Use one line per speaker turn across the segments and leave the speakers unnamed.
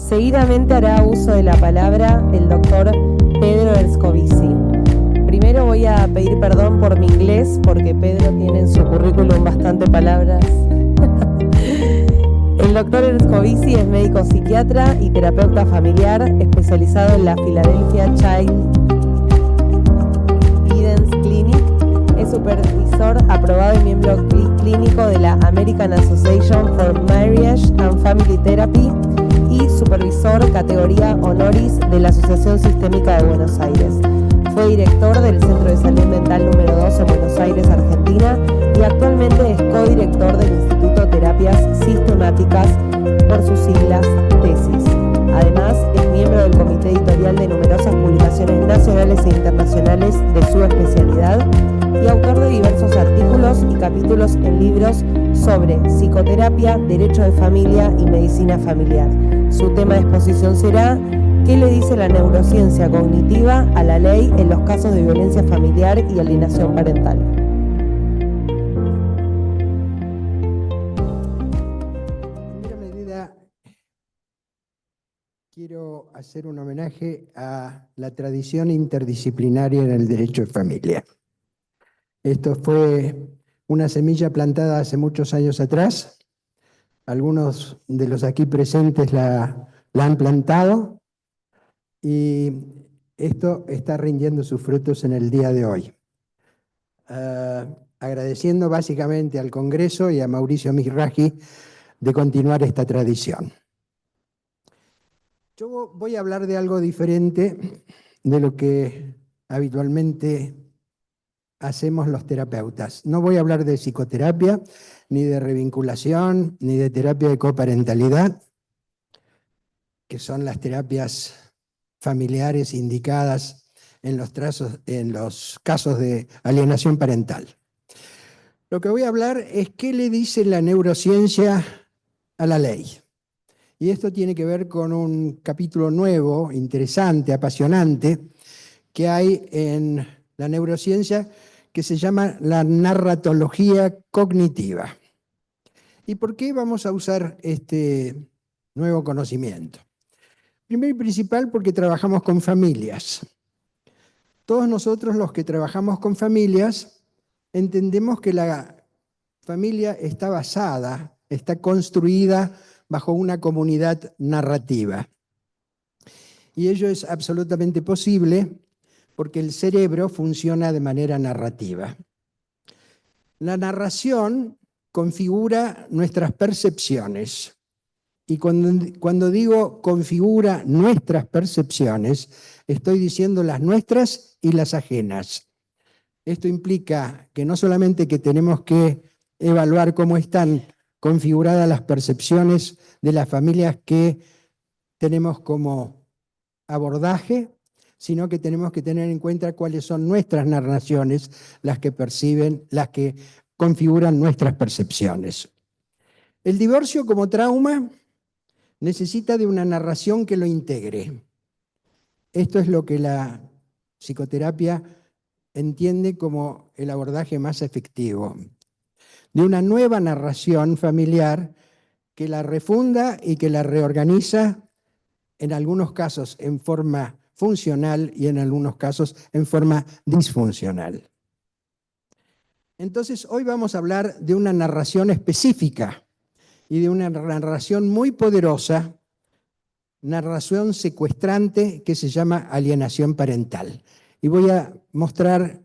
Seguidamente hará uso de la palabra el doctor Pedro Erscovici. Primero voy a pedir perdón por mi inglés, porque Pedro tiene en su currículum bastante palabras. El doctor Erscovici es médico psiquiatra y terapeuta familiar especializado en la Philadelphia Child Guidance Clinic. Es supervisor aprobado y miembro clínico de la American Association for Marriage and Family Therapy y supervisor categoría honoris de la Asociación Sistémica de Buenos Aires. Fue director del Centro de Salud Mental número 2 en Buenos Aires, Argentina, y actualmente es codirector del Instituto Terapias Sistemáticas, por sus siglas TESIS. Además, es miembro del comité editorial de numerosas publicaciones nacionales e internacionales de su especialidad y autor de diversos artículos y capítulos en libros sobre psicoterapia, derecho de familia y medicina familiar. Su tema de exposición será ¿qué le dice la neurociencia cognitiva a la ley en los casos de violencia familiar y alienación parental?
En primera medida, quiero hacer un homenaje a la tradición interdisciplinaria en el derecho de familia. Esto fue una semilla plantada hace muchos años atrás. Algunos de los aquí presentes la han plantado y esto está rindiendo sus frutos en el día de hoy. Agradeciendo básicamente al Congreso y a Mauricio Mizrahi de continuar esta tradición. Yo voy a hablar de algo diferente de lo que habitualmente hacemos los terapeutas. No voy a hablar de psicoterapia, ni de revinculación, ni de terapia de coparentalidad, que son las terapias familiares indicadas en los casos de alienación parental. Lo que voy a hablar es qué le dice la neurociencia a la ley. Y esto tiene que ver con un capítulo nuevo, interesante, apasionante, que hay en la neurociencia que se llama la narratología cognitiva. ¿Y por qué vamos a usar este nuevo conocimiento? Primero y principal porque trabajamos con familias. Todos nosotros los que trabajamos con familias entendemos que la familia está basada, está construida bajo una comunidad narrativa. Y ello es absolutamente posible porque el cerebro funciona de manera narrativa. La narración configura nuestras percepciones. Y cuando digo configura nuestras percepciones, estoy diciendo las nuestras y las ajenas. Esto implica que no solamente que tenemos que evaluar cómo están configuradas las percepciones de las familias que tenemos como abordaje, sino que tenemos que tener en cuenta cuáles son nuestras narraciones, las que perciben, las que configuran nuestras percepciones. El divorcio como trauma necesita de una narración que lo integre. Esto es lo que la psicoterapia entiende como el abordaje más efectivo. De una nueva narración familiar que la refunda y que la reorganiza, en algunos casos en forma funcional y en algunos casos en forma disfuncional. Entonces, hoy vamos a hablar de una narración específica y de una narración muy poderosa, narración secuestrante que se llama alienación parental. Y voy a mostrar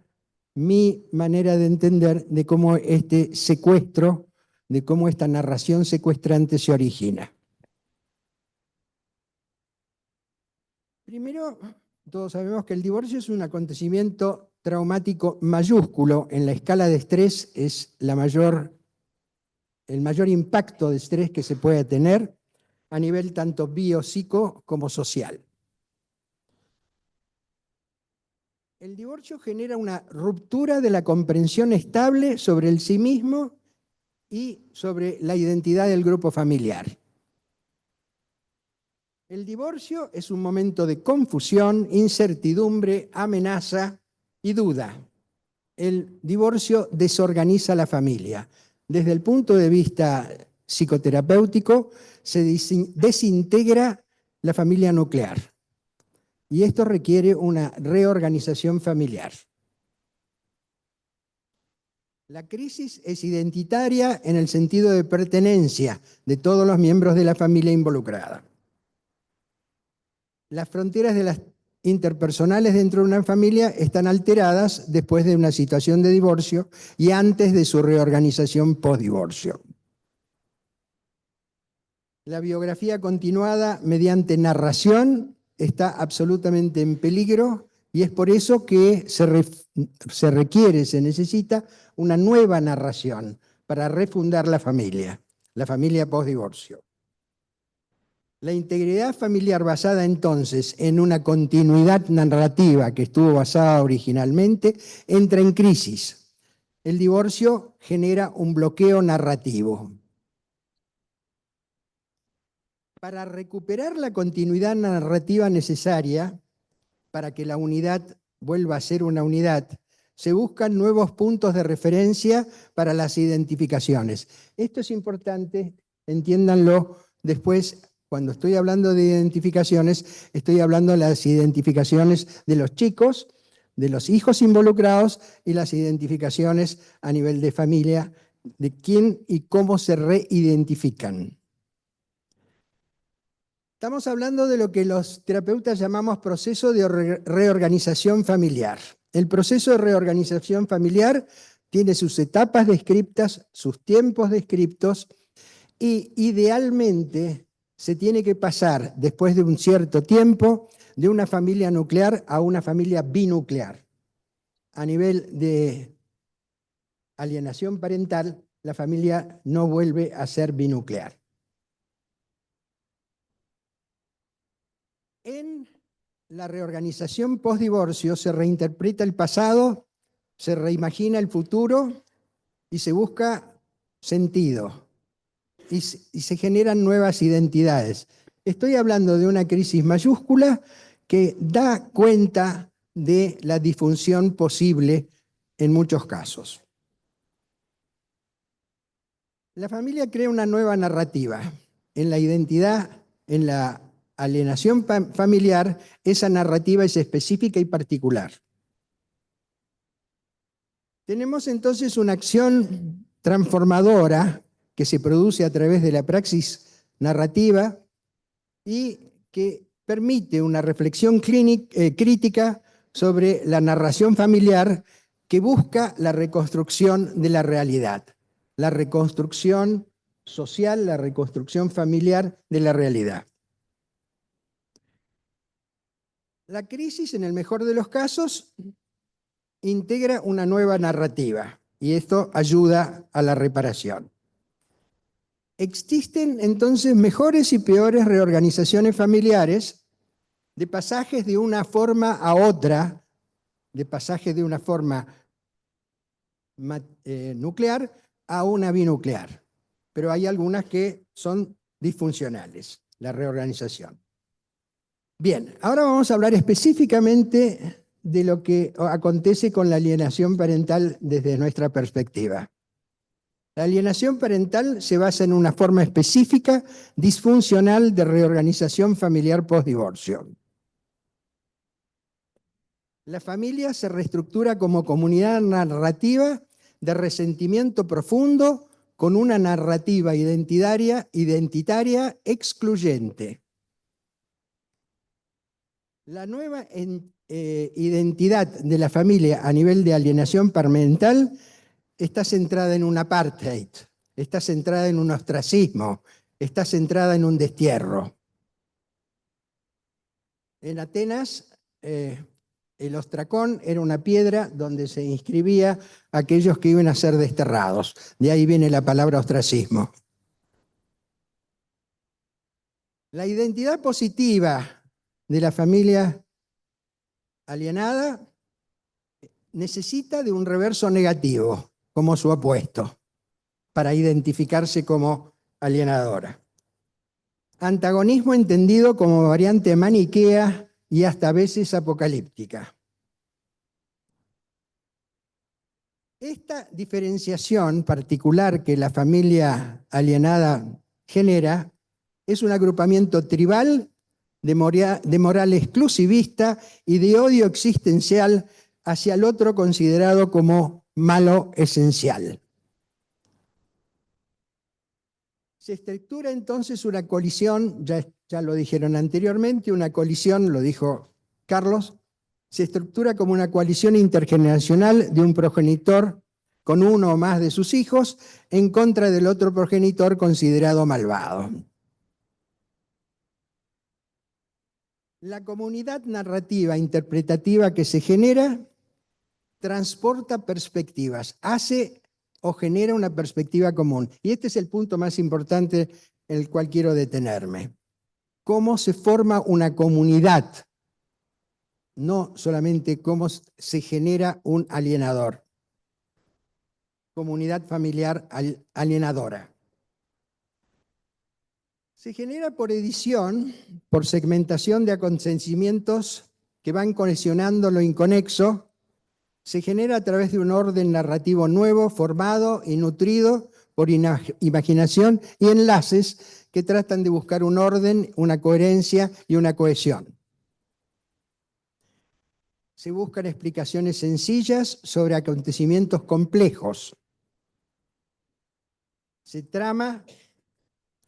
mi manera de entender de cómo este secuestro, de cómo esta narración secuestrante se origina. Primero, todos sabemos que el divorcio es un acontecimiento traumático mayúsculo. En la escala de estrés es el mayor impacto de estrés que se puede tener a nivel tanto biopsico como social. El divorcio genera una ruptura de la comprensión estable sobre el sí mismo y sobre la identidad del grupo familiar. El divorcio es un momento de confusión, incertidumbre, amenaza y duda. El divorcio desorganiza la familia. Desde el punto de vista psicoterapéutico, se desintegra la familia nuclear. Y esto requiere una reorganización familiar. La crisis es identitaria en el sentido de pertenencia de todos los miembros de la familia involucrada. Las fronteras de las interpersonales dentro de una familia están alteradas después de una situación de divorcio y antes de su reorganización post-divorcio. La biografía continuada mediante narración está absolutamente en peligro y es por eso que se necesita una nueva narración para refundar la familia post-divorcio. La integridad familiar basada entonces en una continuidad narrativa que estuvo basada originalmente entra en crisis. El divorcio genera un bloqueo narrativo. Para recuperar la continuidad narrativa necesaria para que la unidad vuelva a ser una unidad, se buscan nuevos puntos de referencia para las identificaciones. Esto es importante, entiéndanlo después. Cuando estoy hablando de identificaciones, estoy hablando de las identificaciones de los chicos, de los hijos involucrados y las identificaciones a nivel de familia, de quién y cómo se reidentifican. Estamos hablando de lo que los terapeutas llamamos proceso de reorganización familiar. El proceso de reorganización familiar tiene sus etapas descriptas, sus tiempos descriptos y idealmente se tiene que pasar, después de un cierto tiempo, de una familia nuclear a una familia binuclear. A nivel de alienación parental, la familia no vuelve a ser binuclear. En la reorganización post-divorcio se reinterpreta el pasado, se reimagina el futuro y se busca sentido. Y se generan nuevas identidades. Estoy hablando de una crisis mayúscula que da cuenta de la disfunción posible en muchos casos. La familia crea una nueva narrativa. En la identidad, en la alienación familiar, esa narrativa es específica y particular. Tenemos entonces una acción transformadora que se produce a través de la praxis narrativa y que permite una reflexión crítica sobre la narración familiar que busca la reconstrucción de la realidad, la reconstrucción social, la reconstrucción familiar de la realidad. La crisis, en el mejor de los casos, integra una nueva narrativa y esto ayuda a la reparación. Existen entonces mejores y peores reorganizaciones familiares de pasajes de una forma a otra, de pasajes de una forma nuclear a una binuclear. Pero hay algunas que son disfuncionales, la reorganización. Bien, ahora vamos a hablar específicamente de lo que acontece con la alienación parental desde nuestra perspectiva. La alienación parental se basa en una forma específica, disfuncional de reorganización familiar post-divorcio. La familia se reestructura como comunidad narrativa de resentimiento profundo con una narrativa identitaria excluyente. La nueva identidad de la familia a nivel de alienación parental está centrada en un apartheid, está centrada en un ostracismo, está centrada en un destierro. En Atenas, el ostracón era una piedra donde se inscribía a aquellos que iban a ser desterrados. De ahí viene la palabra ostracismo. La identidad positiva de la familia alienada necesita de un reverso negativo, como su opuesto, para identificarse como alienadora. Antagonismo entendido como variante maniquea y hasta a veces apocalíptica. Esta diferenciación particular que la familia alienada genera es un agrupamiento tribal de moral exclusivista y de odio existencial hacia el otro considerado como malo esencial. Se estructura entonces una colisión, ya lo dijeron anteriormente, una colisión, lo dijo Carlos, se estructura como una coalición intergeneracional de un progenitor con uno o más de sus hijos en contra del otro progenitor considerado malvado. La comunidad narrativa interpretativa que se genera transporta perspectivas, hace o genera una perspectiva común. Y este es el punto más importante en el cual quiero detenerme. ¿Cómo se forma una comunidad? No solamente cómo se genera un alienador. Comunidad familiar alienadora. Se genera por edición, por segmentación de acontecimientos que van cohesionando lo inconexo. Se genera a través de un orden narrativo nuevo, formado y nutrido por imaginación y enlaces que tratan de buscar un orden, una coherencia y una cohesión. Se buscan explicaciones sencillas sobre acontecimientos complejos.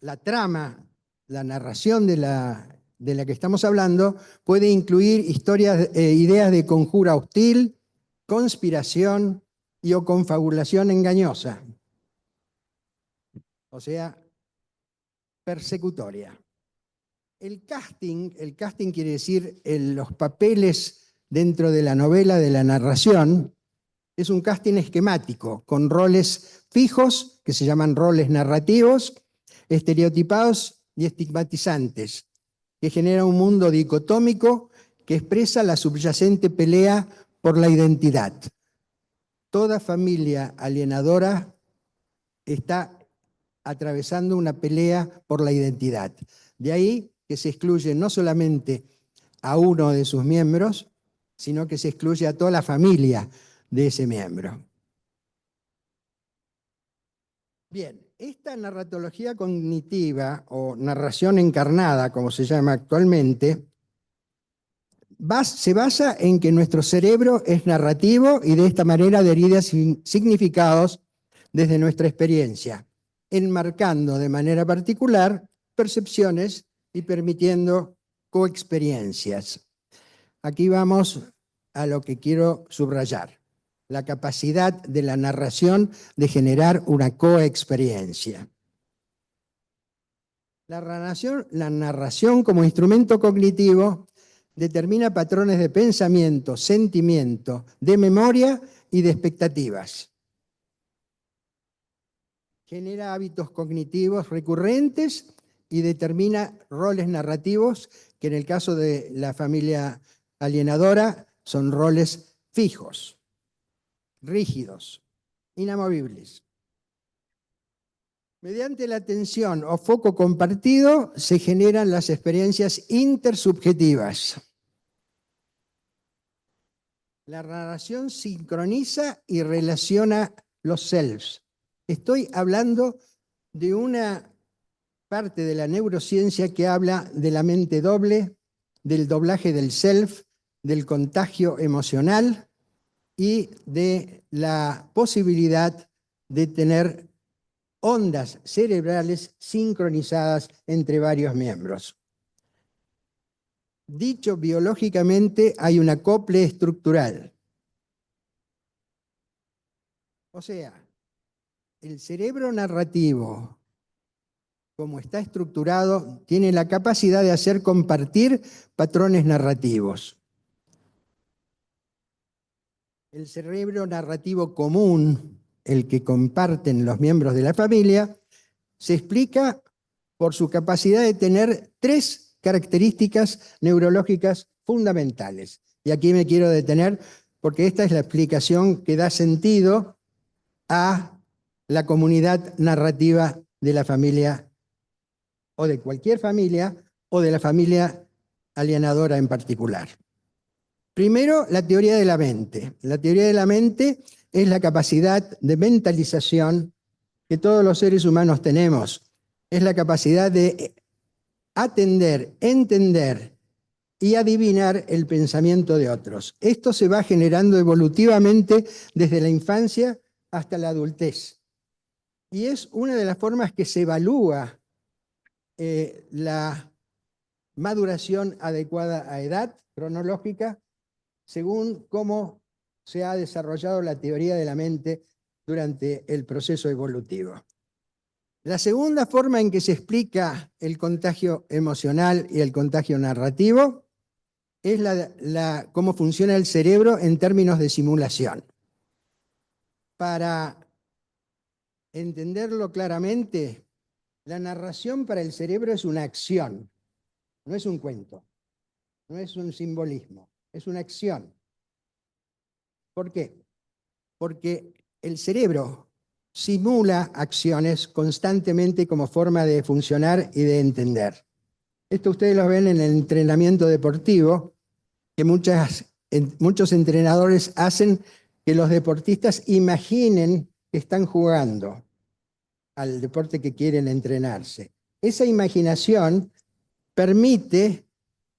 La narración de la que estamos hablando puede incluir ideas de conjura hostil, conspiración o confabulación engañosa, o sea, persecutoria. El casting quiere decir los papeles dentro de la novela, de la narración, es un casting esquemático, con roles fijos, que se llaman roles narrativos, estereotipados y estigmatizantes, que genera un mundo dicotómico que expresa la subyacente pelea por la identidad. Toda familia alienadora está atravesando una pelea por la identidad. De ahí que se excluye no solamente a uno de sus miembros, sino que se excluye a toda la familia de ese miembro. Bien, esta narratología cognitiva o narración encarnada, como se llama actualmente, se basa en que nuestro cerebro es narrativo y de esta manera deriva significados desde nuestra experiencia, enmarcando de manera particular percepciones y permitiendo coexperiencias. Aquí vamos a lo que quiero subrayar, la capacidad de la narración de generar una coexperiencia. La narración como instrumento cognitivo determina patrones de pensamiento, sentimiento, de memoria y de expectativas. Genera hábitos cognitivos recurrentes y determina roles narrativos que en el caso de la familia alienadora son roles fijos, rígidos, inamovibles. Mediante la atención o foco compartido se generan las experiencias intersubjetivas. La narración sincroniza y relaciona los selves. Estoy hablando de una parte de la neurociencia que habla de la mente doble, del doblaje del self, del contagio emocional y de la posibilidad de tener ondas cerebrales sincronizadas entre varios miembros. Dicho biológicamente, hay un acople estructural. O sea, el cerebro narrativo, como está estructurado, tiene la capacidad de hacer compartir patrones narrativos. El cerebro narrativo común, el que comparten los miembros de la familia, se explica por su capacidad de tener 3 características neurológicas fundamentales. Y aquí me quiero detener porque esta es la explicación que da sentido a la comunidad narrativa de la familia o de cualquier familia o de la familia alienadora en particular. Primero, la teoría de la mente. La teoría de la mente es la capacidad de mentalización que todos los seres humanos tenemos. Es la capacidad de atender, entender y adivinar el pensamiento de otros. Esto se va generando evolutivamente desde la infancia hasta la adultez. Y es una de las formas que se evalúa la maduración adecuada a edad cronológica según cómo se ha desarrollado la teoría de la mente durante el proceso evolutivo. La segunda forma en que se explica el contagio emocional y el contagio narrativo es cómo funciona el cerebro en términos de simulación. Para entenderlo claramente, la narración para el cerebro es una acción, no es un cuento, no es un simbolismo, es una acción. ¿Por qué? Porque el cerebro simula acciones constantemente como forma de funcionar y de entender. Esto ustedes lo ven en el entrenamiento deportivo, que muchos entrenadores hacen que los deportistas imaginen que están jugando al deporte que quieren entrenarse. Esa imaginación permite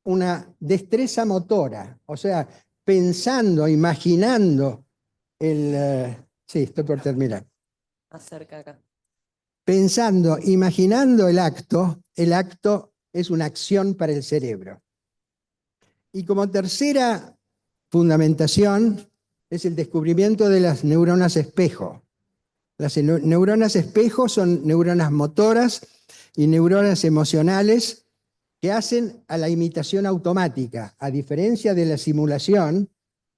una destreza motora, o sea, pensando, imaginando sí, estoy por terminar.
Acerca acá.
Pensando, imaginando el acto es una acción para el cerebro. Y como tercera fundamentación es el descubrimiento de las neuronas espejo. Las neuronas espejo son neuronas motoras y neuronas emocionales que hacen a la imitación automática, a diferencia de la simulación,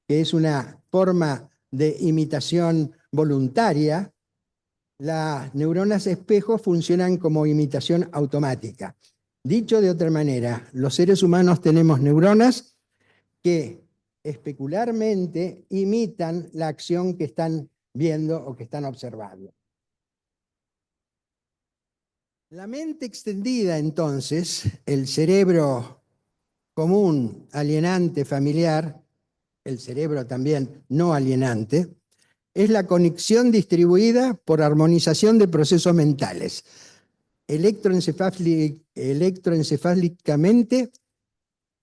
que es una forma de imitación voluntaria. Las neuronas espejo funcionan como imitación automática. Dicho de otra manera, los seres humanos tenemos neuronas que especularmente imitan la acción que están viendo o que están observando. La mente extendida, entonces, el cerebro común, alienante, familiar, el cerebro también no alienante, es la conexión distribuida por armonización de procesos mentales. Electroencefálicamente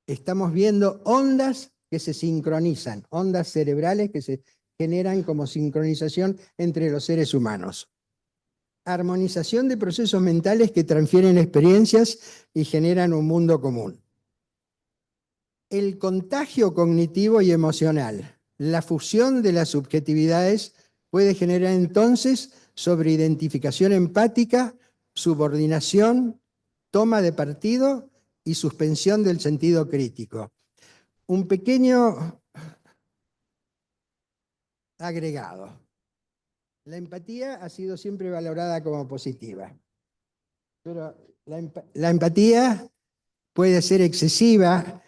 estamos viendo ondas que se sincronizan, ondas cerebrales que se generan como sincronización entre los seres humanos. Armonización de procesos mentales que transfieren experiencias y generan un mundo común. El contagio cognitivo y emocional, la fusión de las subjetividades puede generar entonces sobreidentificación empática, subordinación, toma de partido y suspensión del sentido crítico. Un pequeño agregado. La empatía ha sido siempre valorada como positiva, pero la empatía puede ser excesiva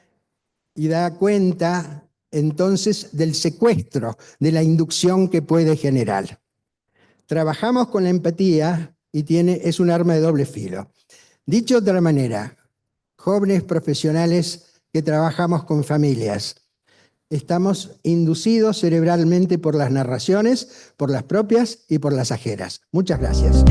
y da cuenta entonces del secuestro, de la inducción que puede generar. Trabajamos con la empatía y es un arma de doble filo. Dicho de otra manera, jóvenes profesionales que trabajamos con familias, estamos inducidos cerebralmente por las narraciones, por las propias y por las ajenas. Muchas gracias.